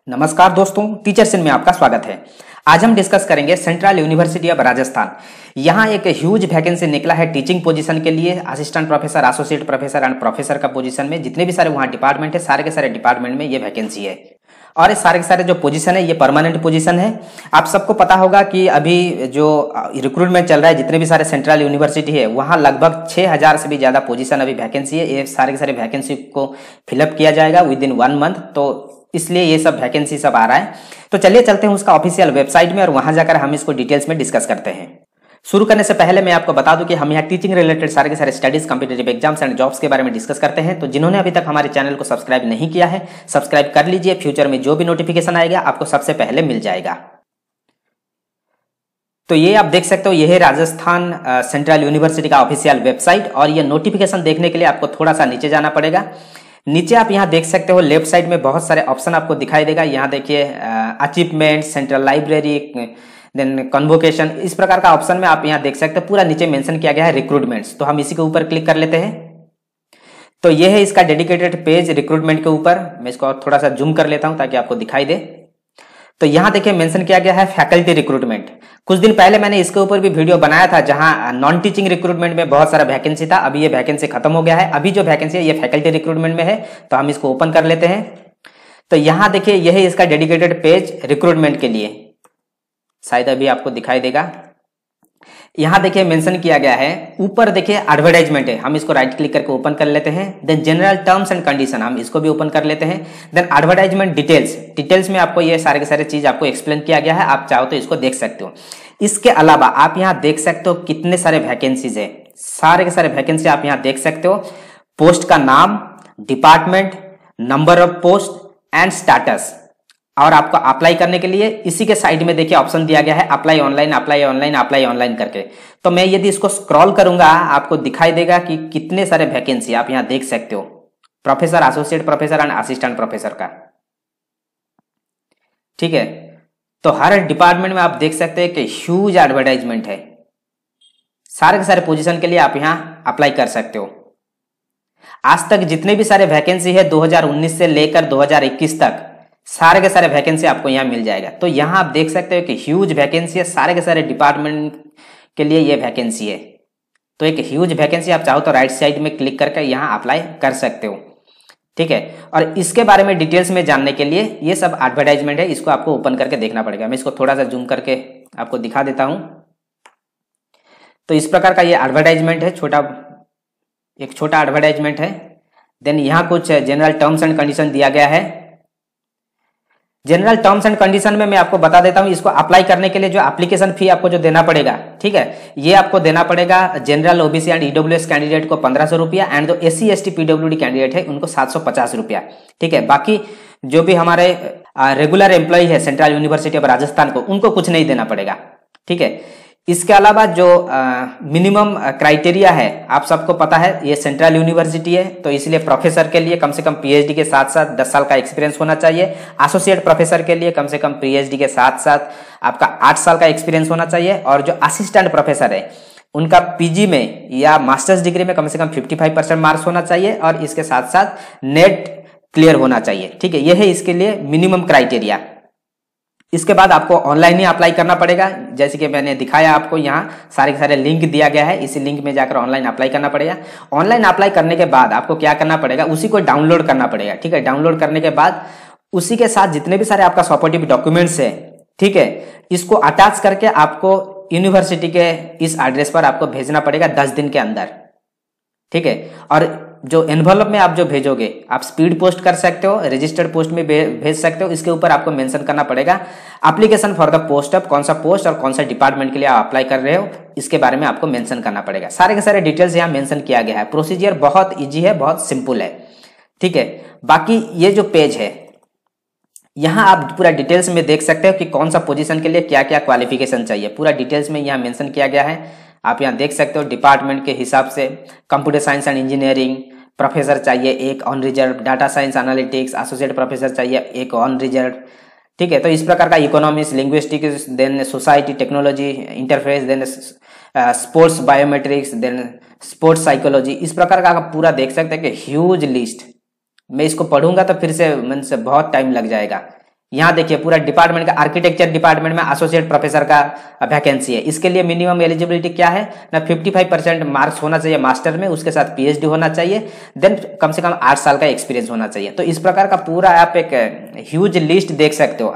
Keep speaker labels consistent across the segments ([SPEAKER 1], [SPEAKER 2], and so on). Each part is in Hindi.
[SPEAKER 1] नमस्कार दोस्तों, टीचर्स इन में आपका स्वागत है। आज हम डिस्कस करेंगे सेंट्रल यूनिवर्सिटी ऑफ राजस्थान। यहाँ एक ह्यूज वैकेंसी निकला है टीचिंग पोजीशन के लिए, assistant professor, associate professor and professor का पोजीशन में जितने भी सारे वहाँ डिपार्टमेंट है, सारे के सारे डिपार्टमेंट में ये वैकेंसी है। और ये सारे के सारे जो पोजीशन है ये परमानेंट पोजीशन है। आप सबको पता होगा कि अभी जो रिक्रूटमेंट चल रहा है, जितने भी सारे सेंट्रल यूनिवर्सिटी है वहाँ लगभग 6000 से भी ज़्यादा पोजीशन अभी वैकेंसी है। ये सारे के सारे वैकेंसी को फिलअप किया जाएगा विद इन 1 मंथ, तो इसलिए ये सब वैकेंसी सब आ रहा है। तो चलिए चलते हैं उसका ऑफिशियल वेबसाइट में और वहां जाकर हम इसको डिटेल्स में डिस्कस करते हैं। शुरू करने से पहले मैं आपको बता दूं कि हम यहाँ टीचिंग रिलेटेड सारे के सारे studies, competitive exams and jobs के बारे में डिस्कस करते हैं। तो जिन्होंने अभी तक हमारे चैनल को सब्सक्राइब नहीं किया है, सब्सक्राइब कर लीजिए। फ्यूचर में जो भी नोटिफिकेशन आएगा आपको सबसे पहले मिल जाएगा। तो ये आप देख सकते हो, ये है राजस्थान सेंट्रल यूनिवर्सिटी का ऑफिशियल वेबसाइट। और ये नोटिफिकेशन देखने के लिए आपको थोड़ा सा नीचे जाना पड़ेगा। नीचे आप यहाँ देख सकते हो, लेफ्ट साइड में बहुत सारे ऑप्शन आपको दिखाई देगा। यहाँ देखिए achievement, central library, then convocation, इस प्रकार का ऑप्शन में आप यहाँ देख सकते हो। पूरा नीचे मेंशन किया गया है रिक्रूटमेंट्स। तो हम इसी के ऊपर क्लिक कर लेते हैं। तो ये है इसका डेडिकेटेड पेज रिक्रूटमेंट के ऊपर। मैं इसको थोड़ा सा जूम कर लेता हूँ ताकि आपको दिखाई दे। तो यहाँ देखिए मेंशन किया गया है फैकल्टी रिक्रूटमेंट। कुछ दिन पहले मैंने इसके ऊपर भी वीडियो बनाया था, जहां नॉन टीचिंग रिक्रूटमेंट में बहुत सारा वैकेंसी था। अभी ये वैकेंसी खत्म हो गया है। अभी जो वैकेंसी है ये फैकल्टी रिक्रूटमेंट में है। तो हम इसको ओपन कर लेते हैं। तो यहाँ देखिए यह है इसका डेडिकेटेड पेज रिक्रूटमेंट के लिए। शायद अभी आपको दिखाई देगा। यहाँ देखिए मेंशन किया गया है, ऊपर देखिए एडवर्टाइजमेंट है। हम इसको राइट क्लिक करके ओपन कर लेते हैं। Then general terms and condition, हम इसको भी ओपन कर लेते हैं। देन एडवर्टाइजमेंट डिटेल्स में आपको ये सारे के सारे चीज आपको एक्सप्लेन किया गया है। आप चाहो तो इसको देख सकते हो। इसके अलावा आप यहाँ देख सकते हो कितने सारे वैकेंसीज है। सारे के सारे वैकेंसी आप यहाँ देख सकते हो। पोस्ट का नाम, department, number of post and status. और आपको अप्लाई करने के लिए इसी के साइड में देखिए ऑप्शन दिया गया है, apply online, apply online, apply online करके। तो मैं यदि इसको स्क्रॉल करूंगा आपको दिखाई देगा कि कितने सारे वैकेंसी आप यहाँ देख सकते हो। Professor, associate professor and assistant professor का, ठीक है। तो हर डिपार्टमेंट में आप देख सकते हैं कि ह्यूज एडवर्टाइजमेंट है। सारे के सारे पोजीशन के लिए आप यहाँ अप्लाई कर सकते हो। आज तक जितने भी सारे वैकेंसी है 2019 से लेकर 2021 तक सारे के सारे वैकेंसी आपको यहाँ मिल जाएगा। तो यहाँ आप देख सकते हो कि ह्यूज वैकेंसी है। सारे के सारे डिपार्टमेंट के लिए ये वैकेंसी है। तो एक ह्यूज वैकेंसी, आप चाहो तो राइट साइड में क्लिक करके यहाँ अप्लाई कर सकते हो, ठीक है। और इसके बारे में डिटेल्स में जानने के लिए ये सब एडवर्टाइजमेंट है, इसको आपको ओपन करके देखना पड़ेगा। मैं इसको थोड़ा सा जूम करके आपको दिखा देता हूं। तो इस प्रकार का ये एडवर्टाइजमेंट है, एक छोटा एडवर्टाइजमेंट है। देन यहाँ कुछ जनरल टर्म्स एंड कंडीशन दिया गया है। जनरल टर्म्स एंड कंडीशन में मैं आपको बता देता हूं, इसको अप्लाई करने के लिए जो एप्लीकेशन फी आपको जो देना पड़ेगा, ठीक है, ये आपको देना पड़ेगा general, OBC and EWS candidate को 1500 रुपया एंड जो एससी एसटी पीडब्ल्यूडी कैंडिडेट है उनको 750 रुपया, ठीक है। बाकी जो भी हमारे रेगुलर एम्प्लॉय है सेंट्रल यूनिवर्सिटी ऑफ राजस्थान को, उनको कुछ नहीं देना पड़ेगा, ठीक है। इसके अलावा जो मिनिमम क्राइटेरिया है, आप सबको पता है ये सेंट्रल यूनिवर्सिटी है, तो इसलिए प्रोफेसर के लिए कम से कम पीएचडी के साथ साथ 10 साल का एक्सपीरियंस होना चाहिए। एसोसिएट प्रोफेसर के लिए कम से कम पीएचडी के साथ साथ आपका 8 साल का एक्सपीरियंस होना चाहिए। और जो असिस्टेंट प्रोफेसर है उनका पीजी में या मास्टर्स डिग्री में कम से कम 55% मार्क्स होना चाहिए और इसके साथ साथ नेट क्लियर होना चाहिए, ठीक है। यह है इसके लिए मिनिमम क्राइटेरिया। इसके बाद आपको ऑनलाइन ही अप्लाई करना पड़ेगा, जैसे कि मैंने दिखाया आपको। यहाँ सारे के सारे लिंक दिया गया है, इसी लिंक में जाकर ऑनलाइन अप्लाई करना पड़ेगा। ऑनलाइन अप्लाई करने के बाद आपको क्या करना पड़ेगा, उसी को डाउनलोड करना पड़ेगा, ठीक है। डाउनलोड करने के बाद उसी के साथ जितने भी सारे आपका सपोर्टिव डॉक्यूमेंट्स है, ठीक है, इसको अटैच करके आपको यूनिवर्सिटी के इस एड्रेस पर आपको भेजना पड़ेगा 10 दिन के अंदर, ठीक है। और जो एनवलप में आप जो भेजोगे, आप स्पीड पोस्ट कर सकते हो, रजिस्टर्ड पोस्ट में भेज सकते हो। इसके ऊपर आपको मेंशन करना पड़ेगा application for the post of, कौन सा पोस्ट और कौन सा डिपार्टमेंट के लिए आप अप्लाई कर रहे हो, इसके बारे में आपको मेंशन करना पड़ेगा। सारे के सारे डिटेल्स यहाँ मेंशन किया गया है। प्रोसीजर बहुत ईजी है, बहुत सिंपल है, ठीक है। बाकी ये जो पेज है, यहाँ आप पूरा डिटेल्स में देख सकते हो कि कौन सा पोजीशन के लिए क्या क्या क्वालिफिकेशन चाहिए। पूरा डिटेल्स में यहाँ मेंशन किया गया है। आप यहाँ देख सकते हो डिपार्टमेंट के हिसाब से computer science and engineering professor चाहिए एक on reserve, data science analytics associate professor चाहिए एक ऑन रिजर्व, ठीक है। तो इस प्रकार का economics, linguistics, then society, technology, interface, then sports biometrics, then sports psychology, इस प्रकार का आप पूरा देख सकते हैं कि ह्यूज लिस्ट। मैं इसको पढ़ूंगा तो फिर से मन से बहुत टाइम लग जाएगा। यहाँ देखिए पूरा डिपार्टमेंट का, आर्किटेक्चर डिपार्टमेंट में एसोसिएट प्रोफेसर का वैकेंसी है। इसके लिए मिनिमम एलिजिबिलिटी क्या है ना, 55% मार्क्स होना चाहिए मास्टर में, उसके साथ पीएचडी होना चाहिए, देन कम से कम 8 साल का एक्सपीरियंस होना चाहिए। तो इस प्रकार का पूरा आप एक ह्यूज लिस्ट देख सकते हो।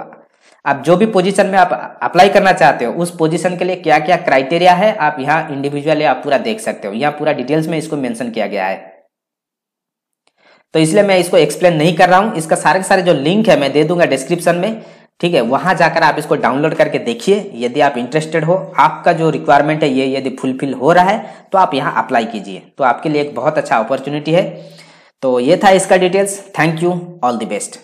[SPEAKER 1] आप जो भी पोजीशन में आप अप्लाई करना चाहते हो उस पोजीशन के लिए क्या क्या क्राइटेरिया है आप यहाँ इंडिविजुअली आप पूरा देख सकते हो। यहाँ पूरा डिटेल्स में इसको मेंशन किया गया है, तो इसलिए मैं इसको एक्सप्लेन नहीं कर रहा हूं। इसका सारे के सारे जो लिंक है मैं दे दूंगा डिस्क्रिप्शन में, ठीक है। वहां जाकर आप इसको डाउनलोड करके देखिए। यदि आप इंटरेस्टेड हो, आपका जो रिक्वायरमेंट है ये यदि फुलफिल हो रहा है तो आप यहाँ अप्लाई कीजिए, तो आपके लिए एक बहुत अच्छा अपॉर्चुनिटी है। तो ये था इसका details. Thank you, all the best.